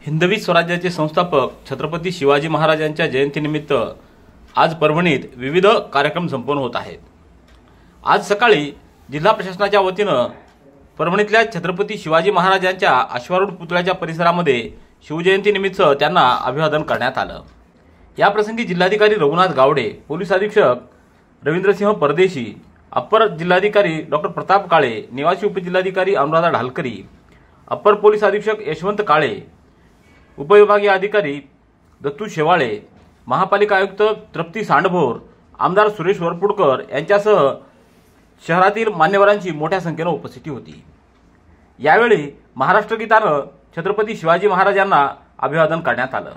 हिंदवी स्वराज्याचे संस्थापक छत्रपती शिवाजी महाराजांच्या जयंतीनिमित्त आज परभणीत विविध कार्यक्रम संपन्न होत आहेत। आज सकाळी जिल्हा प्रशासनाच्या वतीनं परभणीतल्या छत्रपती शिवाजी महाराजांच्या अश्वारूढ पुतळ्याच्या परिसरामध्ये शिवजयंतीनिमित्त त्यांना अभिवादन करण्यात आलं। या प्रसंगी जिल्हाधिकारी रघुनाथ गावडे, पोलीस अधीक्षक रवींद्रसिंह परदेशी, अप्पर जिल्हाधिकारी डॉक्टर प्रताप काळे, निवासी उपजिल्हाधिकारी अनुराधा ढालकरी, अप्पर पोलीस अधीक्षक यशवंत काळे, उपविभागीय अधिकारी दत्तू शेवाळे, महापालिका आयुक्त तृप्ती सांडभोर, आमदार सुरेश वरपुडकर यांच्यासह शहरातील मान्यवरांची मोठ्या संख्येने उपस्थिती होती। यावेळी महाराष्ट्र गीतानं छत्रपती शिवाजी महाराजांना अभिवादन करण्यात आलं।